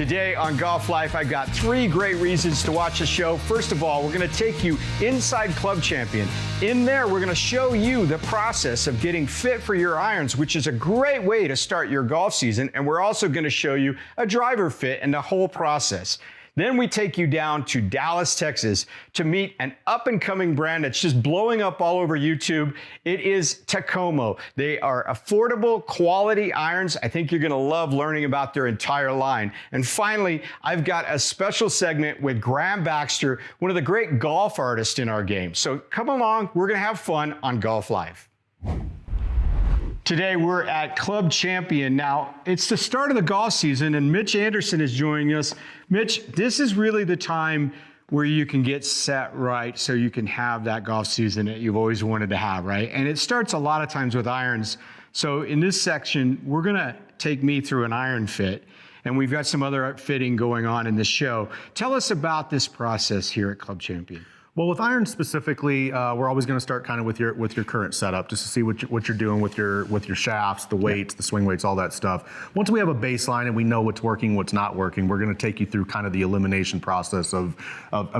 Today on Golf Life, I've got 3 great reasons to watch the show. First of all, we're going to take you inside Club Champion. In there, we're going to show you the process of getting fit for your irons, which is a great way to start your golf season. And we're also going to show you a driver fit and the whole process. Then we take you down to Dallas, Texas to meet an up-and-coming brand that's just blowing up all over YouTube. It is Takomo. They are affordable, quality irons. I think you're gonna love learning about their entire line. And finally, I've got a special segment with Graham Baxter, one of the great golf artists in our game. So come along, we're gonna have fun on Golf Live. Today we're at Club Champion. Now, it's the start of the golf season and Mitch Anderson is joining us. Mitch, this is really the time where you can get set right so you can have that golf season that you've always wanted to have, right? And it starts a lot of times with irons. So in this section, we're gonna take me through an iron fit, and we've got some other fitting going on in the show. Tell us about this process here at Club Champion. Well, with irons specifically, we're always going to start kind of with your current setup, just to see what you're doing with your shafts, the weights, the swing weights, all that stuff. Once we have a baseline and we know what's working, what's not working, we're going to take you through kind of the elimination process of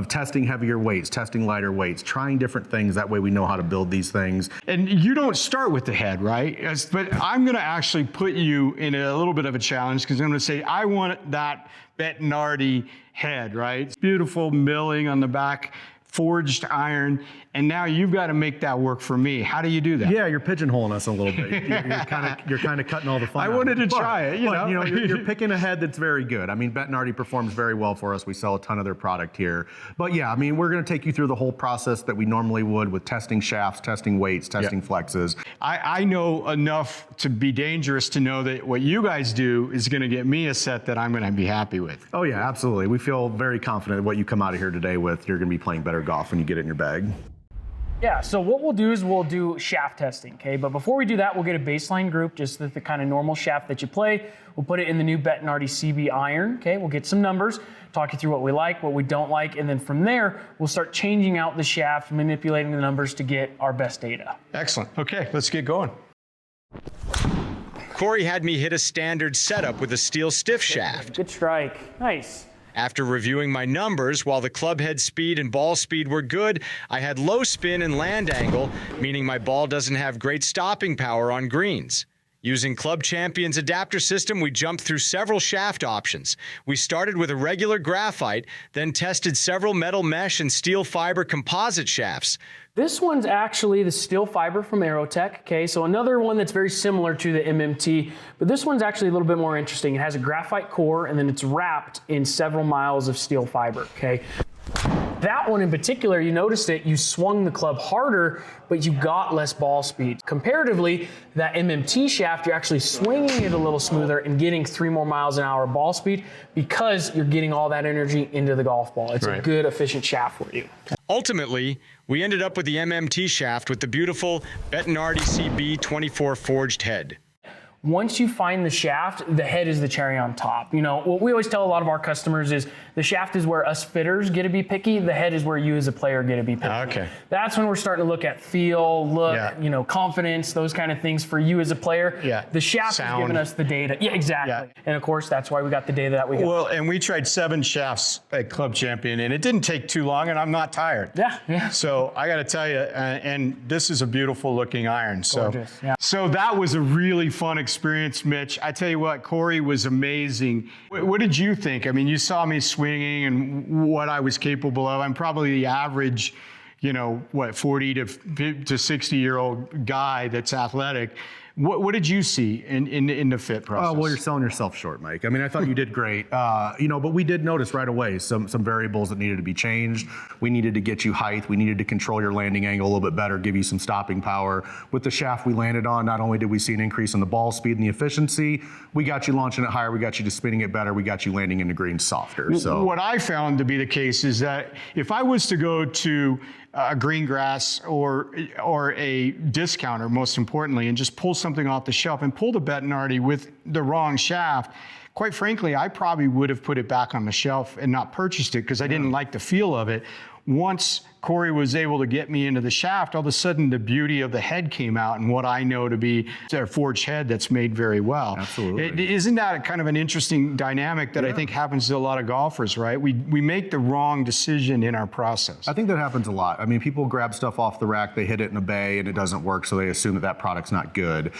testing heavier weights, testing lighter weights, trying different things. That way we know how to build these things. And you don't start with the head, right? But I'm going to actually put you in a little bit of a challenge because I'm going to say I want that Bettinardi head, right? It's beautiful milling on the back, forged iron, and now you've got to make that work for me. How do you do that? Yeah, you're pigeonholing us a little bit. You're kind of cutting all the fun. I wanted to try it, you know. You're picking a head that's very good. I mean, Bettinardi performs very well for us. We sell a ton of their product here. But yeah, I mean, we're going to take you through the whole process that we normally would with testing shafts, testing weights, testing flexes. I know enough to be dangerous to know that what you guys do is going to get me a set that I'm going to be happy with. Oh yeah, absolutely. We feel very confident what you come out of here today with. You're going to be playing better golf when you get it in your bag. Yeah, so what we'll do is we'll do shaft testing, okay? But before we do that, we'll get a baseline group, just the kind of normal shaft that you play. We'll put it in the new Bettinardi CB iron, okay? We'll get some numbers, talk you through what we like, what we don't like, and then from there, we'll start changing out the shaft, manipulating the numbers to get our best data. Excellent. Okay, let's get going. Corey had me hit a standard setup with a steel stiff shaft. Good strike. Nice. After reviewing my numbers, while the club head speed and ball speed were good, I had low spin and land angle, meaning my ball doesn't have great stopping power on greens. Using Club Champion's adapter system, we jumped through several shaft options. We started with a regular graphite, then tested several metal mesh and steel fiber composite shafts. This one's actually the steel fiber from Aerotech, okay? So another one that's very similar to the MMT, but this one's actually a little bit more interesting. It has a graphite core and then it's wrapped in several miles of steel fiber, okay? That one in particular, you noticed it, you swung the club harder, but you got less ball speed. Comparatively, that MMT shaft, you're actually swinging it a little smoother and getting 3 more miles an hour ball speed because you're getting all that energy into the golf ball. It's a good, efficient shaft for you. Ultimately, we ended up with the MMT shaft with the beautiful Bettinardi CB 24 forged head. Once you find the shaft, the head is the cherry on top. You know, what we always tell a lot of our customers is the shaft is where us fitters get to be picky. The head is where you as a player get to be picky. Okay. That's when we're starting to look at feel, look, you know, confidence, those kind of things for you as a player. Yeah. The shaft is giving us the data. Yeah, exactly. Yeah. And of course, that's why we got the data that we got. Well, and we tried 7 shafts at Club Champion, and it didn't take too long, and I'm not tired. Yeah. So I got to tell you, and this is a beautiful looking iron. Gorgeous, yeah. So that was a really fun experience, Mitch. I tell you what, Corey was amazing. What did you think? I mean, you saw me swinging and what I was capable of. I'm probably the average, you know, 40 to 60-year-old guy that's athletic. What did you see in the fit process? Well, you're selling yourself short, Mike. I mean, I thought you did great. You know, but we did notice right away some variables that needed to be changed. We needed to get you height. We needed to control your landing angle a little bit better, give you some stopping power. With the shaft we landed on, not only did we see an increase in the ball speed and the efficiency, we got you launching it higher, we got you just spinning it better, we got you landing in the green softer. So what I found to be the case is that if I was to go to a green grass or a discounter, most importantly, and just pull something off the shelf and pull the Bettinardi with the wrong shaft, quite frankly, I probably would have put it back on the shelf and not purchased it because I didn't like the feel of it. Once Corey was able to get me into the shaft, all of a sudden the beauty of the head came out and what I know to be a forged head that's made very well. Absolutely. Isn't that kind of an interesting dynamic that I think happens to a lot of golfers, right? We make the wrong decision in our process. I think that happens a lot. I mean, people grab stuff off the rack, they hit it in a bay, and it doesn't work, so they assume that that product's not good.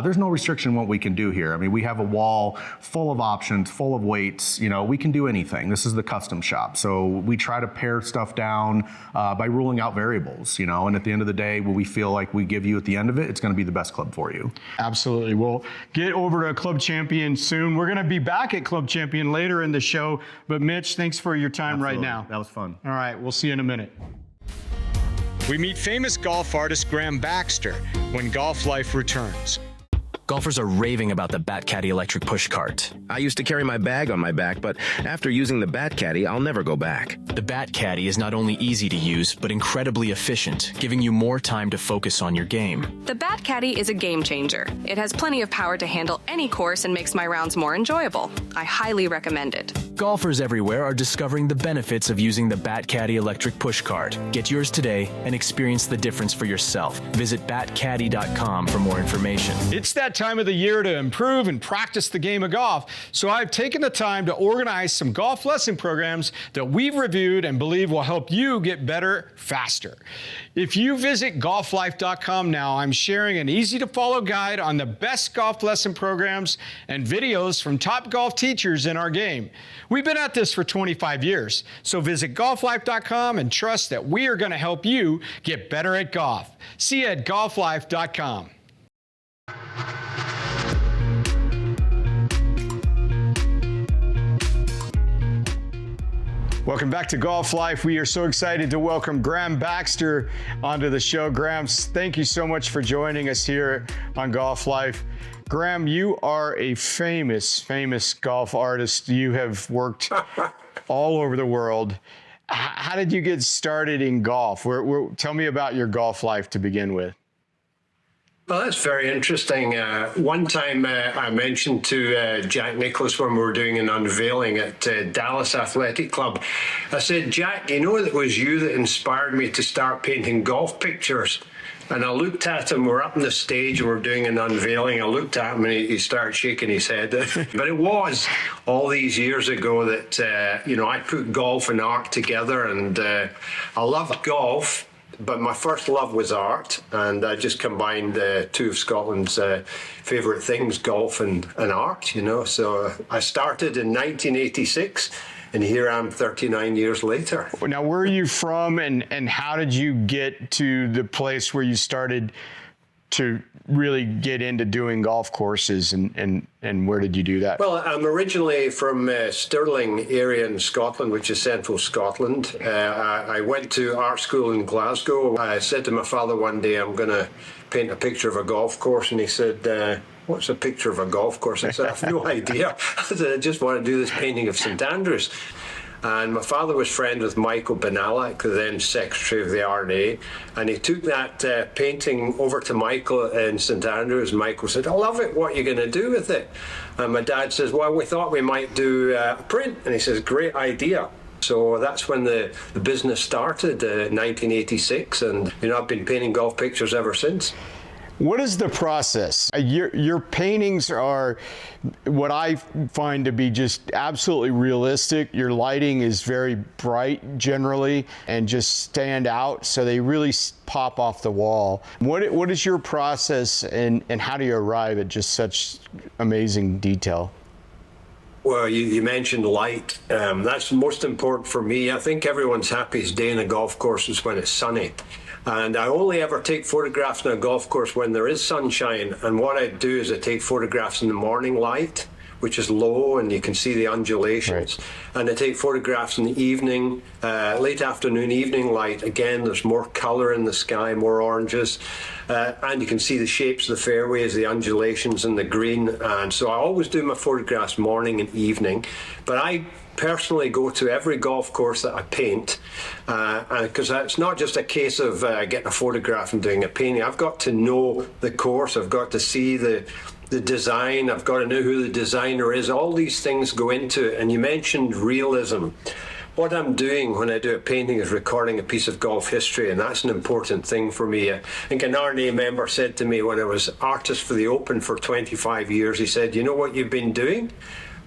There's no restriction what we can do here. I mean, we have a wall full of options, full of weights. You know, we can do anything. This is the custom shop. So we try to pare stuff down by ruling out variables, you know, and at the end of the day, what we feel like we give you at the end of it, it's going to be the best club for you. Absolutely. Well, get over to Club Champion soon. We're going to be back at Club Champion later in the show. But Mitch, thanks for your time right now. That was fun. All right. We'll see you in a minute. We meet famous golf artist Graham Baxter when Golf Life returns. Golfers are raving about the Bat Caddy electric push cart. I used to carry my bag on my back, but after using the Bat Caddy, I'll never go back. The Bat Caddy is not only easy to use, but incredibly efficient, giving you more time to focus on your game. The Bat Caddy is a game changer. It has plenty of power to handle any course and makes my rounds more enjoyable. I highly recommend it. Golfers everywhere are discovering the benefits of using the Bat Caddy electric push cart. Get yours today and experience the difference for yourself. Visit batcaddy.com for more information. It's that time of the year to improve and practice the game of golf, so I've taken the time to organize some golf lesson programs that we've reviewed and believe will help you get better faster. If you visit golflife.com now, I'm sharing an easy-to-follow guide on the best golf lesson programs and videos from top golf teachers in our game. We've been at this for 25 years, so visit golflife.com and trust that we are going to help you get better at golf. See you at golflife.com. Welcome back to Golf Life. We are so excited to welcome Graham Baxter onto the show. Graham, thank you so much for joining us here on Golf Life. Graham, you are a famous golf artist. You have worked all over the world. How did you get started in golf? Tell me about your golf life to begin with. Well, that's very interesting. One time I mentioned to Jack Nicklaus when we were doing an unveiling at Dallas Athletic Club, I said, Jack, you know, it was you that inspired me to start painting golf pictures. And I looked at him, we're up on the stage and we're doing an unveiling. I looked at him and he started shaking his head. But it was all these years ago that, I put golf and art together, and I loved golf. But my first love was art, and I just combined two of Scotland's favourite things, golf and art, you know. So I started in 1986, and here I am 39 years later. Now, where are you from, and how did you get to the place where you started to really get into doing golf courses, and where did you do that? Well, I'm originally from Stirling area in Scotland, which is central Scotland. I went to art school in Glasgow. I said to my father one day, I'm going to paint a picture of a golf course, and he said, what's a picture of a golf course? I said, I have no idea. I said, I just want to do this painting of St Andrews. And my father was friends with Michael Benalak, the then Secretary of the R&A, and he took that painting over to Michael in St Andrews. Michael said, I love it, what are you going to do with it? And my dad says, well, we thought we might do a print. And he says, great idea. So that's when the business started, 1986, and I've been painting golf pictures ever since. What is the process? Your paintings are what I find to be just absolutely realistic. Your lighting is very bright generally and just stand out, so they really pop off the wall. What is your process, and how do you arrive at just such amazing detail? Well, you mentioned light. That's most important for me. I think everyone's happiest day in a golf course is when it's sunny. And I only ever take photographs on a golf course when there is sunshine. And what I do is I take photographs in the morning light, which is low and you can see the undulations. Right. And I take photographs in the evening, late afternoon, evening light. Again, there's more color in the sky, more oranges. And you can see the shapes of the fairways, the undulations and the green. And so I always do my photographs morning and evening. But I personally go to every golf course that I paint, because it's not just a case of getting a photograph and doing a painting. I've got to know the course, I've got to see the design, I've got to know who the designer is. All these things go into it. And you mentioned realism. what I'm doing when I do a painting is recording a piece of golf history, and that's an important thing for me. I think an RNA member said to me when I was artist for the Open for 25 years, he said, "You know what you've been doing?"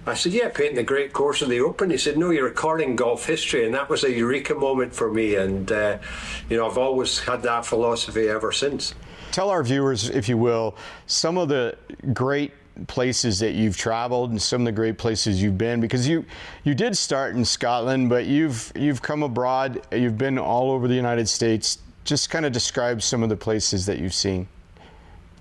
I said, "Yeah, painting the great course of the Open." He said, "No, you're recording golf history." And that was a eureka moment for me. And, I've always had that philosophy ever since. Tell our viewers, if you will, some of the great places that you've traveled and some of the great places you've been, because you did start in Scotland, but you've come abroad, you've been all over the United States. Just kind of describe some of the places that you've seen.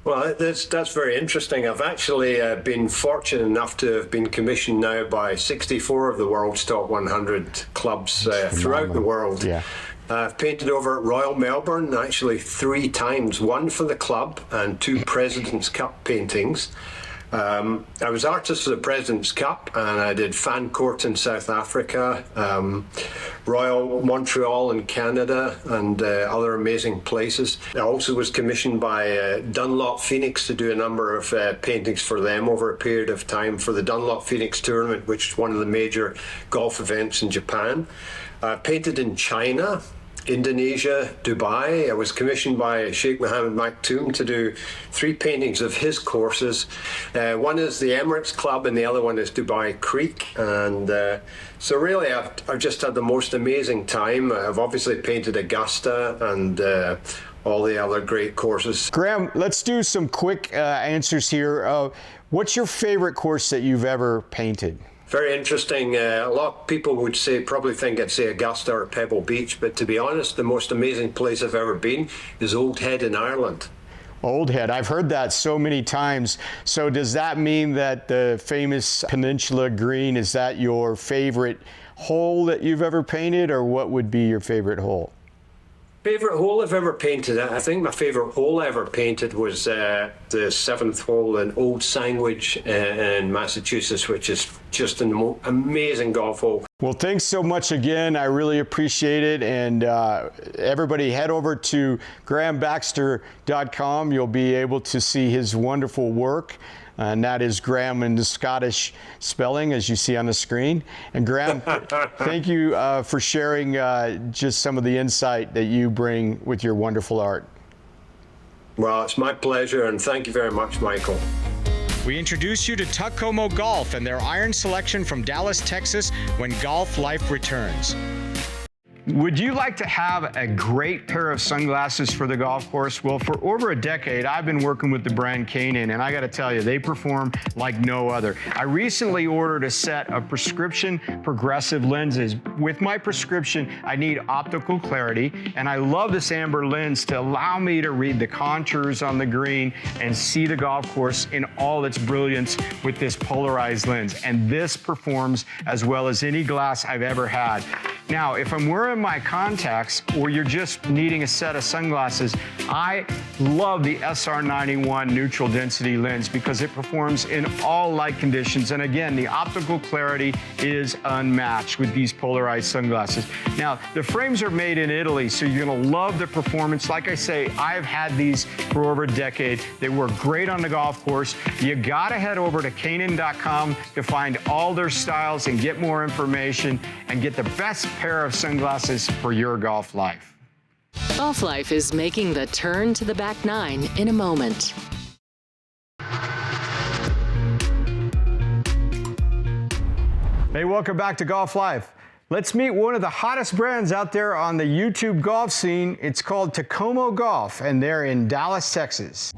Well, that's very interesting. I've actually been fortunate enough to have been commissioned now by 64 of the world's top 100 clubs throughout the world. Yeah. I've painted over at Royal Melbourne, actually 3 times, 1 for the club and 2 President's Cup paintings. I was artist for the President's Cup, and I did Fancourt in South Africa, Royal Montreal in Canada, and other amazing places. I also was commissioned by Dunlop Phoenix to do a number of paintings for them over a period of time for the Dunlop Phoenix tournament, which is one of the major golf events in Japan. I painted in China, Indonesia, Dubai. I was commissioned by Sheikh Mohammed Maktoum to do 3 paintings of his courses. One is the Emirates Club and the other one is Dubai Creek. And so really I've just had the most amazing time. I've obviously painted Augusta and all the other great courses. Graham, let's do some quick answers here. What's your favorite course that you've ever painted? Very interesting. A lot of people would probably think I'd say Augusta or Pebble Beach, but to be honest, the most amazing place I've ever been is Old Head in Ireland. Old Head, I've heard that so many times. So does that mean that the famous Peninsula Green, is that your favorite hole that you've ever painted, or what would be your favorite hole? Favorite hole I've ever painted? I think my favorite hole I ever painted was the 7th hole in Old Sandwich in Massachusetts, which is just an amazing golf hole. Well, thanks so much again. I really appreciate it. And everybody head over to GrahamBaxter.com. You'll be able to see his wonderful work. And that is Graham in the Scottish spelling, as you see on the screen. And Graham, thank you for sharing just some of the insight that you bring with your wonderful art. Well, it's my pleasure, and thank you very much, Michael. We introduce you to Takomo Golf and their iron selection from Dallas, Texas, when golf life returns. Would you like to have a great pair of sunglasses for the golf course? Well, for over a decade, I've been working with the brand Kaenon, and I got to tell you, they perform like no other. I recently ordered a set of prescription progressive lenses. With my prescription, I need optical clarity, and I love this amber lens to allow me to read the contours on the green and see the golf course in all its brilliance with this polarized lens. And this performs as well as any glass I've ever had. Now, if I'm wearing my contacts or you're just needing a set of sunglasses, I love the SR91 neutral density lens because it performs in all light conditions. And again, the optical clarity is unmatched with these polarized sunglasses. Now, the frames are made in Italy, so you're gonna love the performance. Like I say, I've had these for over a decade. They work great on the golf course. You gotta head over to Kaenon.com to find all their styles and get more information and get the best pair of sunglasses for your golf life. Golf Life is making the turn to the back nine in a moment. Hey, welcome back to Golf Life. Let's meet one of the hottest brands out there on the YouTube golf scene. It's called Takomo Golf, and they're in Dallas, Texas.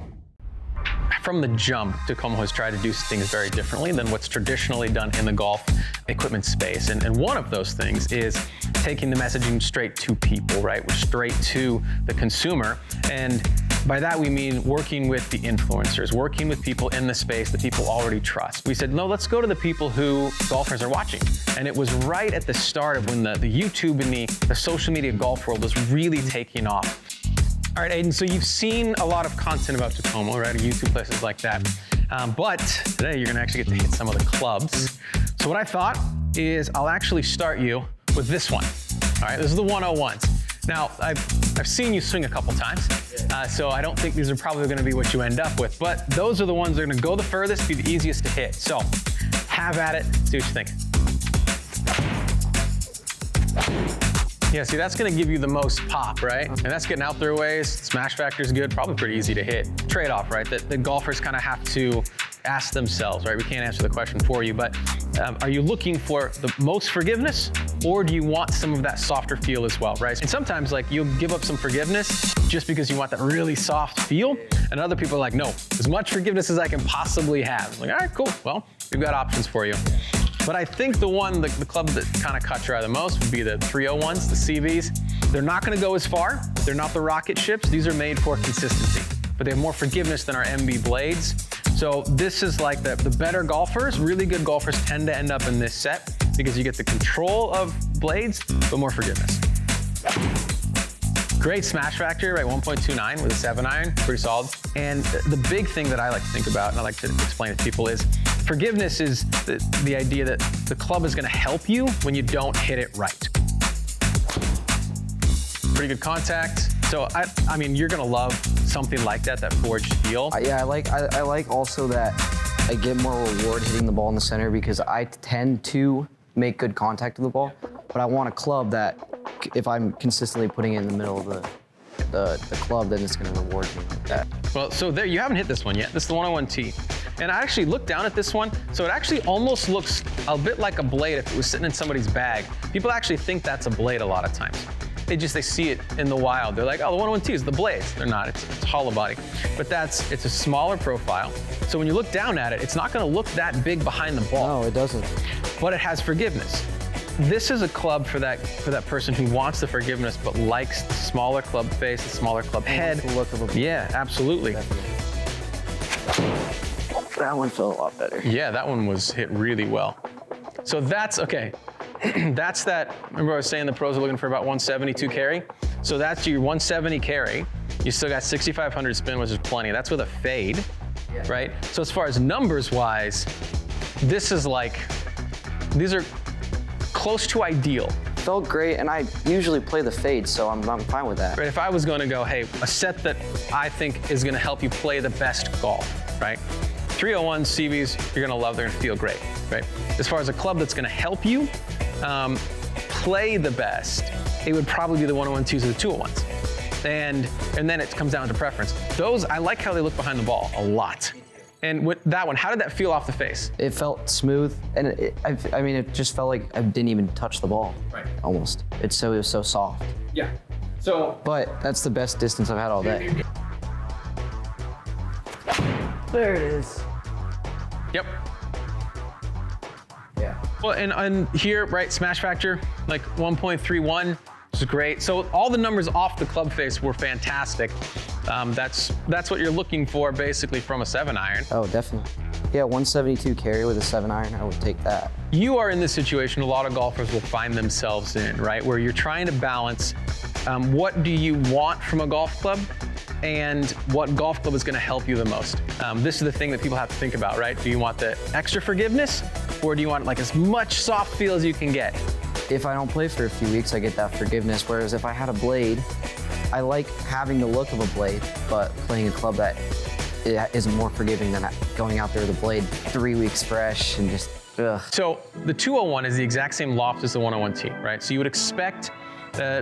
From the jump, Takomo has tried to do things very differently than what's traditionally done in the golf equipment space. And one of those things is taking the messaging straight to people, right? Straight to the consumer. And by that, we mean working with the influencers, working with people in the space that people already trust. We said, no, let's go to the people who golfers are watching. And it was right at the start of when the YouTube and the social media golf world was really taking off. All right, Aiden, so you've seen a lot of content about Takomo, right, on YouTube, places like that. But today you're gonna actually get to hit some of the clubs. So what I thought is I'll actually start you with this one. All right, this is the 101s. Now, I've seen you swing a couple times, so I don't think these are probably gonna be what you end up with, but those are the ones that are gonna go the furthest, be the easiest to hit. So have at it, see what you think. Yeah, see, that's gonna give you the most pop, right? And that's getting out there ways. Smash factor is good, probably pretty easy to hit. Trade-off, right? That the golfers kind of have to ask themselves, right? We can't answer the question for you, but are you looking for the most forgiveness, or do you want some of that softer feel as well, right? And sometimes, like, you'll give up some forgiveness just because you want that really soft feel, and other people are like, no, as much forgiveness as I can possibly have. Like, all right, cool. Well, we've got options for you. But I think the club that kind of caught your eye the most would be the 301s, the CVs. They're not going to go as far. They're not the rocket ships. These are made for consistency, but they have more forgiveness than our MB blades. So this is like the better golfers, really good golfers tend to end up in this set because you get the control of blades, but more forgiveness. Great smash factor, right? 1.29 with a 7-iron, pretty solid. And the big thing that I like to think about, and I like to explain it to people, is forgiveness is the idea that the club is going to help you when you don't hit it right. Pretty good contact. So I mean, you're going to love something like that forged feel. Yeah, I like also that I get more reward hitting the ball in the center because I tend to make good contact with the ball, but I want a club that if I'm consistently putting it in the middle of the club, then it's going to reward me like that. Well, so there, you haven't hit this one yet. This is the 101T. And I actually looked down at this one, so it actually almost looks a bit like a blade if it was sitting in somebody's bag. People actually think that's a blade a lot of times. They see it in the wild. They're like, oh, the 101T is the blades. They're not, it's hollow body. But it's a smaller profile. So when you look down at it, it's not gonna look that big behind the ball. No, it doesn't. But it has forgiveness. This is a club for that person who wants the forgiveness but likes the smaller club face, the smaller club head. The look of a blade. Yeah, absolutely. Definitely. That one felt a lot better. Yeah, that one was hit really well. So that's, okay. That's that, remember I was saying the pros are looking for about 172 carry? So that's your 170 carry. You still got 6,500 spin, which is plenty. That's with a fade, right? So as far as numbers wise, this is like, these are close to ideal. Felt great, and I usually play the fade, so I'm fine with that. Right, if I was gonna go, hey, a set that I think is gonna help you play the best golf, right? 301 CVs, you're gonna love, they're gonna feel great, right? As far as a club that's gonna help you play the best, it would probably be the 101-2s or the 201s. And then it comes down to preference. Those, I like how they look behind the ball a lot. And with that one, how did that feel off the face? It felt smooth, and it just felt like I didn't even touch the ball. Right. Almost. It was so soft. Yeah. So. But that's the best distance I've had all day. There it is. Yep. Yeah. Well, and here, right, smash factor, like 1.31, which is great. So all the numbers off the club face were fantastic. That's what you're looking for basically from a 7-iron. Oh, definitely. Yeah, 172 carry with a 7-iron, I would take that. You are in this situation a lot of golfers will find themselves in, right? Where you're trying to balance what do you want from a golf club and what golf club is going to help you the most. This is the thing that people have to think about, right? Do you want the extra forgiveness, or do you want like as much soft feel as you can get? If I don't play for a few weeks, I get that forgiveness, whereas if I had a blade, I like having the look of a blade, but playing a club that is more forgiving than going out there with a blade 3 weeks fresh and just, ugh. So the 201 is the exact same loft as the 101T, right? So you would expect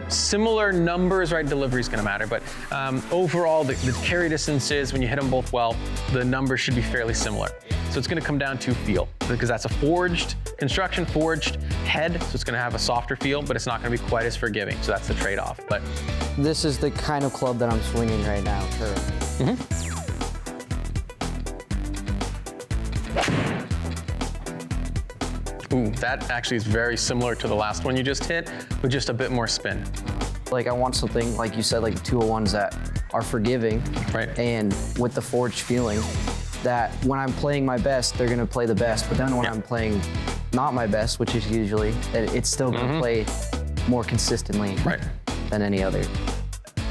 similar numbers, right? Delivery is going to matter, but overall, the carry distances, when you hit them both well, the numbers should be fairly similar. So it's going to come down to feel, because that's a forged construction, forged head, so it's going to have a softer feel, but it's not going to be quite as forgiving. So that's the trade-off. But this is the kind of club that I'm swinging right now. Ooh, that actually is very similar to the last one you just hit, with just a bit more spin. Like I want something, like you said, like 201s that are forgiving, right? And with the forged feeling that when I'm playing my best, they're gonna play the best. But then when I'm playing not my best, which is usually, it's still gonna play more consistently than any other.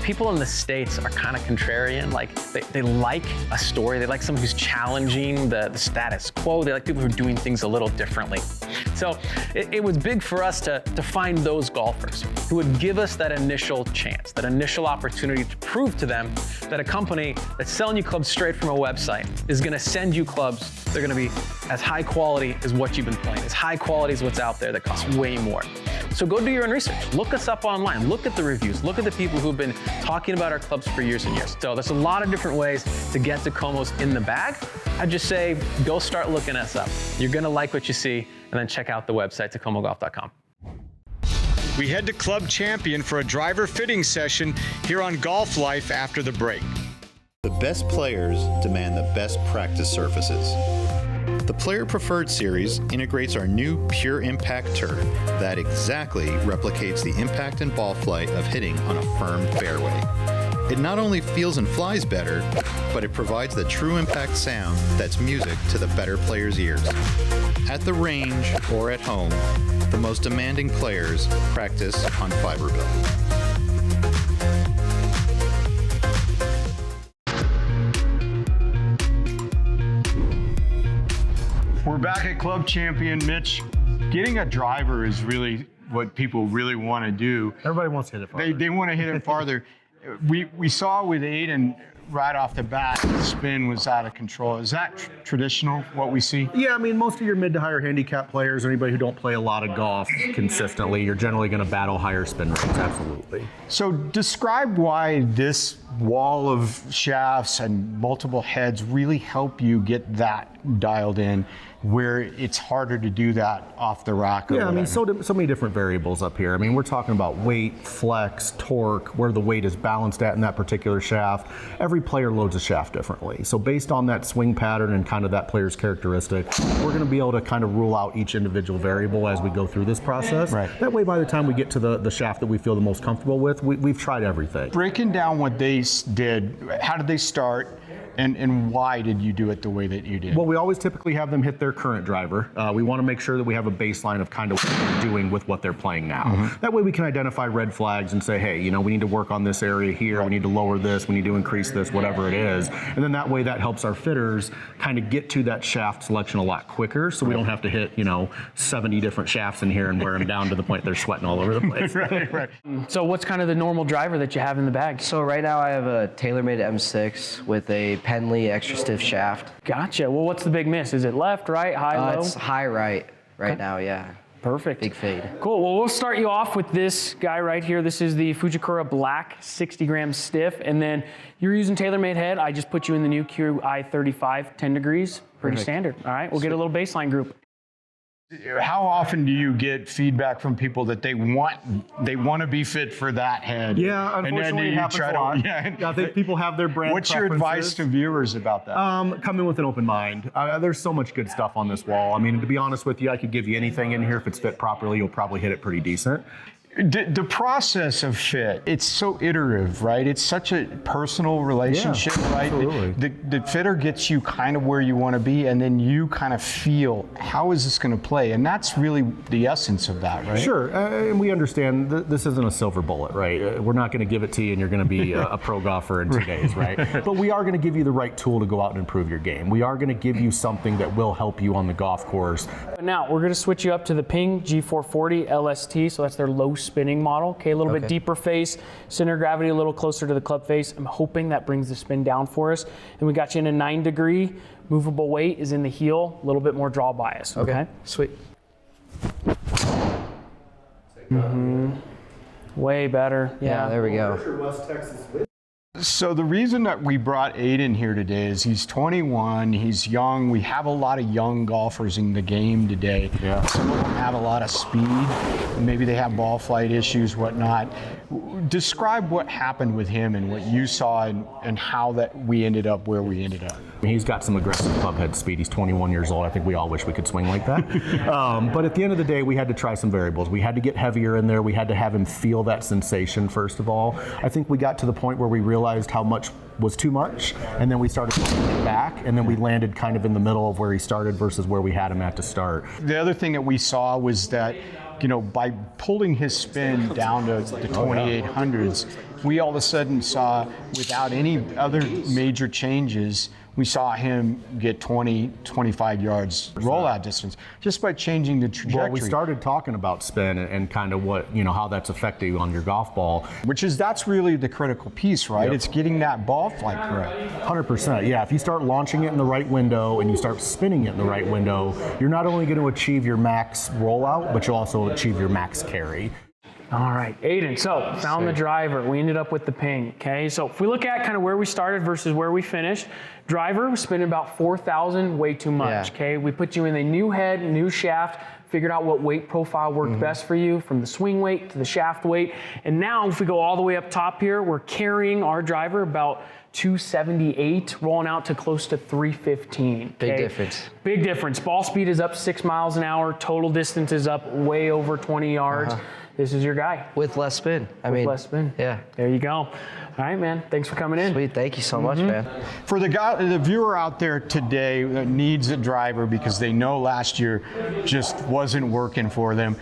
People in the States are kind of contrarian. Like they like a story. They like someone who's challenging the status quo. They like people who are doing things a little differently. So it was big for us to find those golfers who would give us that initial chance, that initial opportunity to prove to them that a company that's selling you clubs straight from a website is going to send you clubs. They're going to be as high quality as what you've been playing, as high quality as what's out there that costs way more. So go do your own research. Look us up online. Look at the reviews. Look at the people who've been talking about our clubs for years and years. So there's a lot of different ways to get Takomos in the bag. I'd just say go start looking us up. You're going to like what you see, and then check out the website, takomogolf.com. We head to Club Champion for a driver fitting session here on Golf Life after the break. The best players demand the best practice surfaces. The Player Preferred Series integrates our new Pure Impact turf that exactly replicates the impact and ball flight of hitting on a firm fairway. It not only feels and flies better, but it provides the true impact sound that's music to the better player's ears. At the range or at home, the most demanding players practice on Fiberbuilt. We're back at Club Champion. Mitch, getting a driver is really what people really want to do. Everybody wants to hit it farther. They want to hit it farther. We saw with Aiden right off the bat, the spin was out of control. Is that traditional, what we see? Yeah, I mean, most of your mid to higher handicap players, anybody who don't play a lot of golf consistently, you're generally going to battle higher spin rates, absolutely. So describe why this wall of shafts and multiple heads really help you get that dialed in, where it's harder to do that off the rack. Yeah, I mean, so many different variables up here. I mean, we're talking about weight, flex, torque, where the weight is balanced at in that particular shaft. Every player loads a shaft differently. So based on that swing pattern and kind of that player's characteristic, we're going to be able to kind of rule out each individual variable as we go through this process. Right. That way, by the time we get to the shaft that we feel the most comfortable with, we've tried everything. Breaking down what they did, how did they start? And why did you do it the way that you did? Well, we always typically have them hit their current driver. We want to make sure that we have a baseline of kind of what they're doing with what they're playing now. Mm-hmm. That way we can identify red flags and say, hey, you know, we need to work on this area here, we need to lower this, we need to increase this, whatever it is. And then that way that helps our fitters kind of get to that shaft selection a lot quicker, so we don't have to hit, 70 different shafts in here and wear them down to the point they're sweating all over the place. Right. So what's kind of the normal driver that you have in the bag? So right now I have a TaylorMade M6 with a Penley extra stiff shaft. Gotcha. Well, what's the big miss? Is it left, right, high, low? It's high right now, yeah. Perfect. Big fade. Cool. Well, we'll start you off with this guy right here. This is the Fujikura Black 60 gram stiff. And then you're using TaylorMade head. I just put you in the new QI35, 10 degrees. Pretty standard. All right. We'll get a little baseline group. How often do you get feedback from people that they want to be fit for that head? Yeah, unfortunately, it happens a lot. I think people have their brand What's your advice to viewers about that? Come in with an open mind. There's so much good stuff on this wall. I mean, to be honest with you, I could give you anything in here. If it's fit properly, you'll probably hit it pretty decent. The process of fit, it's so iterative, right? It's such a personal relationship, right? Absolutely. The fitter gets you kind of where you want to be, and then you kind of feel, how is this going to play? And that's really the essence of that, right? Sure, and we understand this isn't a silver bullet, right? We're not going to give it to you and you're going to be a pro golfer in 2 days, right? But we are going to give you the right tool to go out and improve your game. We are going to give you something that will help you on the golf course. Now, we're going to switch you up to the Ping G440 LST, so that's their low spinning model. Okay, a little bit deeper face, center of gravity a little closer to the club face. I'm hoping that brings the spin down for us. And we got you in a 9-degree. Movable weight is in the heel, a little bit more draw bias. Okay. Sweet. Way better. Yeah, there we go. So the reason that we brought Aiden here today is he's 21, he's young. We have a lot of young golfers in the game today. Yeah. Some of them have a lot of speed. Maybe they have ball flight issues, whatnot. Describe what happened with him and what you saw and how that we ended up where we ended up. He's got some aggressive club head speed. He's 21 years old. I think we all wish we could swing like that. But at the end of the day, we had to try some variables. We had to get heavier in there. We had to have him feel that sensation, first of all. I think we got to the point where we realized how much was too much, and then we started pulling it back, and then we landed kind of in the middle of where he started versus where we had him at to start. The other thing that we saw was that, by pulling his spin down to the 2800s, we all of a sudden saw, without any other major changes, we saw him get 20, 25 yards rollout distance just by changing the trajectory. Well, we started talking about spin and kind of what, how that's affected you on your golf ball. That's really the critical piece, right? Yep. It's getting that ball flight correct. 100%, yeah. If you start launching it in the right window and you start spinning it in the right window, you're not only going to achieve your max rollout, but you'll also achieve your max carry. All right, Aiden, so found the driver. We ended up with the ping, okay? So if we look at kind of where we started versus where we finished, driver was spinning about 4,000, way too much, okay? We put you in a new head, new shaft, figured out what weight profile worked best for you, from the swing weight to the shaft weight. And now if we go all the way up top here, we're carrying our driver about 278, rolling out to close to 315. Big difference. Big difference. Ball speed is up 6 miles an hour. Total distance is up way over 20 yards. This is your guy. With less spin. With less spin. Yeah. There you go. All right, man. Thanks for coming in. Sweet. Thank you so much, man. For the viewer out there today that needs a driver because they know last year just wasn't working for them,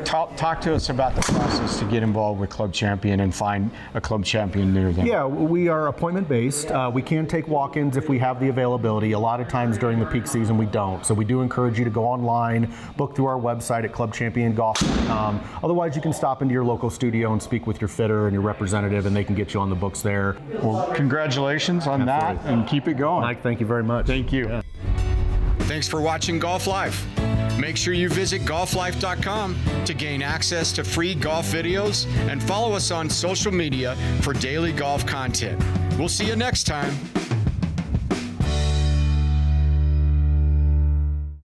talk to us about the process to get involved with Club Champion and find a Club Champion near them. Yeah, we are appointment based. We can take walk-ins if we have the availability. A lot of times during the peak season we don't. So we do encourage you to go online, book through our website at clubchampiongolf.com. Otherwise you can stop into your local studio and speak with your fitter and your representative and they can get you on the books there. Well, congratulations on that and keep it going. Mike, thank you very much. Thank you. Yeah. Thanks for watching Golf Life. Make sure you visit golflife.com to gain access to free golf videos and follow us on social media for daily golf content. We'll see you next time.